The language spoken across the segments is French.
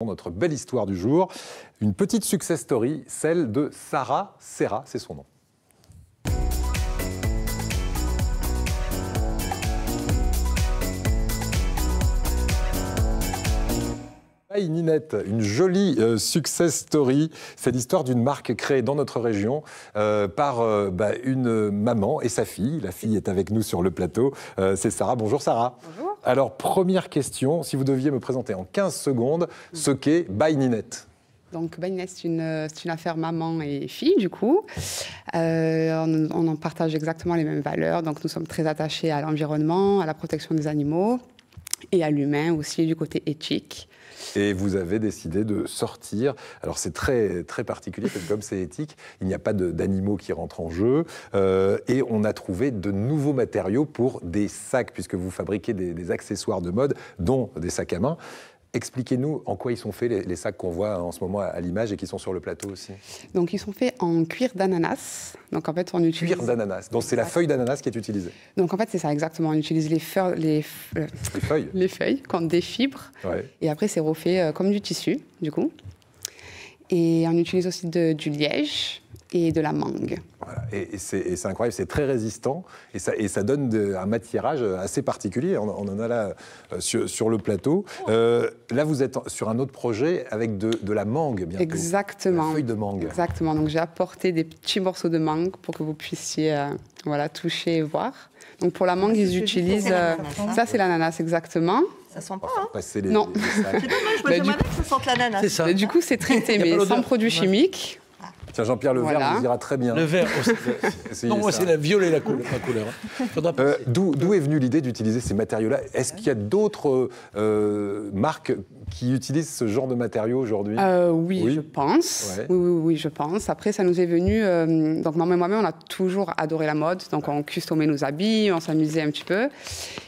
Notre belle histoire du jour, une petite success story, celle de Sarah Serra, c'est son nom. By Ninette, une jolie success story. C'est l'histoire d'une marque créée dans notre région par une maman et sa fille. La fille est avec nous sur le plateau. C'est Sarah. Bonjour Sarah. Bonjour. Alors, première question, si vous deviez me présenter en 15 secondes ce qu'est By Ninette. Donc, By Ninette, c'est une affaire maman et fille, du coup. On en partage exactement les mêmes valeurs. Donc, nous sommes très attachés à l'environnement, à la protection des animaux et à l'humain aussi, du côté éthique. Et vous avez décidé de sortir, alors c'est très, très particulier, parce que comme c'est éthique, il n'y a pas d'animaux qui rentrent en jeu, et on a trouvé de nouveaux matériaux pour des sacs, puisque vous fabriquez des accessoires de mode, dont des sacs à main. Expliquez-nous en quoi ils sont faits, les sacs qu'on voit en ce moment à l'image et qui sont sur le plateau aussi. Donc, ils sont faits en cuir d'ananas. Donc, en fait, on utilise... Cuir d'ananas. Donc, c'est la feuille d'ananas qui est utilisée. Donc, en fait, c'est ça, exactement. On utilise les feuilles contre des fibres. Ouais. Et après, c'est refait comme du tissu, du coup. Et on utilise aussi du liège et de la mangue. Voilà. Et c'est incroyable, c'est très résistant et ça donne un matirage assez particulier. On en a là sur le plateau. Là, vous êtes sur un autre projet avec de la mangue bientôt. Exactement. La feuille de mangue. Exactement. Donc, j'ai apporté des petits morceaux de mangue pour que vous puissiez toucher et voir. Donc, pour la mangue, ils utilisent... ça, c'est l'ananas, exactement. Ça sent pas, hein? Non. C'est dommage, moi j'aimerais que ça sente l'ananas. C'est ça. Du coup, c'est traité, mais sans produits chimiques. Tiens, Jean-Pierre, le vert vous ira très bien. Le vert aussi. Non, moi, c'est la violet, ma couleur. D'où est venue l'idée d'utiliser ces matériaux-là? Est-ce qu'il y a d'autres marques qui utilisent ce genre de matériaux aujourd'hui? Oui, je pense. Ouais. Oui, je pense. Après, ça nous est venu... donc, maman et moi-même, on a toujours adoré la mode. Donc, on customait nos habits, on s'amusait un petit peu.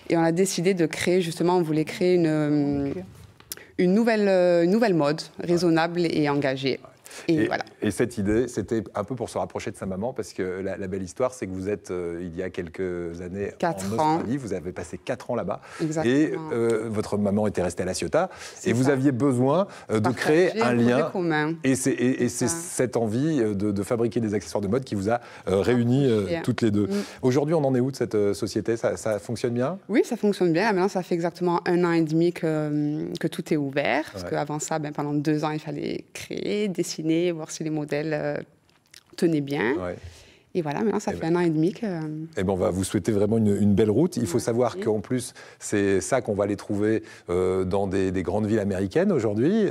Et on a décidé de créer, justement, on voulait créer une nouvelle mode raisonnable et engagée. Et cette idée, c'était un peu pour se rapprocher de sa maman, parce que la belle histoire, c'est que vous êtes, il y a quelques années, en Australie, vous avez passé 4 ans là-bas, et votre maman était restée à La Ciotat, et vous aviez besoin de créer un lien, et c'est cette envie de fabriquer des accessoires de mode qui vous a réunis toutes les deux. Aujourd'hui, on en est où de cette société? Ça fonctionne bien? Oui, ça fonctionne bien. Maintenant, ça fait exactement 1 an et demi que tout est ouvert, parce qu'avant ça, pendant 2 ans, il fallait créer, dessiner, voir si les modèles tenaient bien. Ouais. Et voilà, maintenant, ça fait 1 an et demi que... on va vous souhaiter vraiment une belle route. Il faut savoir qu'en plus, c'est ça qu'on va les trouver dans des grandes villes américaines aujourd'hui,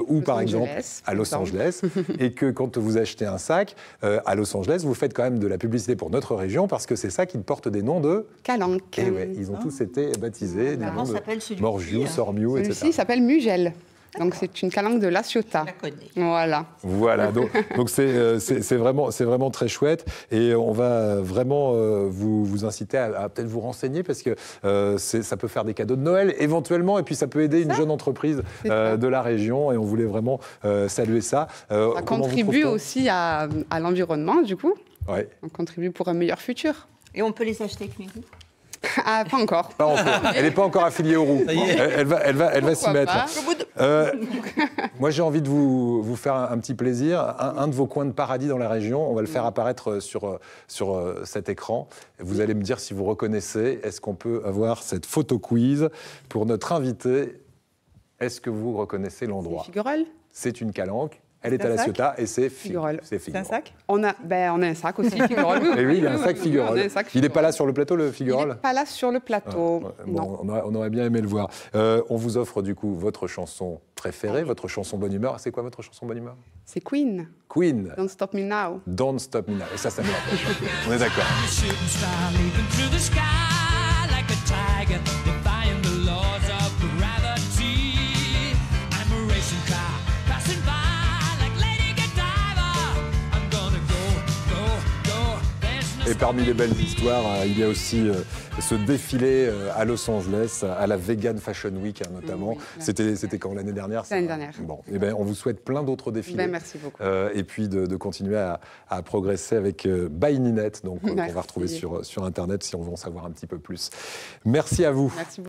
ou par exemple à Los Angeles. Et que quand vous achetez un sac à Los Angeles, vous faites quand même de la publicité pour notre région, parce que c'est ça qui porte des noms de... Calanque. Et ouais, ils ont tous été baptisés, des noms de Morgiou, Sormiou, etc. Celui-ci s'appelle Mugel. Donc, c'est une calanque de La Ciotat. Je la connais. Voilà. Donc c'est vraiment très chouette. Et on va vraiment vous inciter à peut-être vous renseigner, parce que ça peut faire des cadeaux de Noël, éventuellement, et puis ça peut aider une jeune entreprise de la région. Et on voulait vraiment saluer ça. Ça contribue aussi à l'environnement, du coup. Ouais. On contribue pour un meilleur futur. Et on peut les acheter avec mes roues? Ah, pas encore. Pas encore. Elle n'est pas encore affiliée aux roues. Elle va s'y mettre. Moi, j'ai envie de vous faire un petit plaisir. Un de vos coins de paradis dans la région, on va le faire apparaître sur cet écran. Vous allez me dire si vous reconnaissez. Est-ce qu'on peut avoir cette photo quiz pour notre invité? Est-ce que vous reconnaissez l'endroit? Figuerolles. C'est une calanque. Elle est à La Ciotat et c'est Figuerolles. C'est un sac? On a un sac aussi, Figuerolles. Et oui, il y a un sac Figuerolles. Il n'est pas là sur le plateau, le Figuerolles? Il n'est pas là sur le plateau. Bon, on aurait bien aimé le voir. On vous offre du coup votre chanson préférée, votre chanson bonne humeur. C'est quoi votre chanson bonne humeur? C'est Queen. Queen. Don't Stop Me Now. Don't Stop Me Now. Et ça me rappelle. On est d'accord. Et parmi les belles histoires, il y a aussi ce défilé à Los Angeles, à la Vegan Fashion Week notamment. Oui, c'était quand, l'année dernière? L'année dernière. Bon, on vous souhaite plein d'autres défilés. Merci beaucoup. Et puis de continuer à progresser avec By Ninette, donc qu'on va retrouver sur Internet si on veut en savoir un petit peu plus. Merci à vous. Merci beaucoup.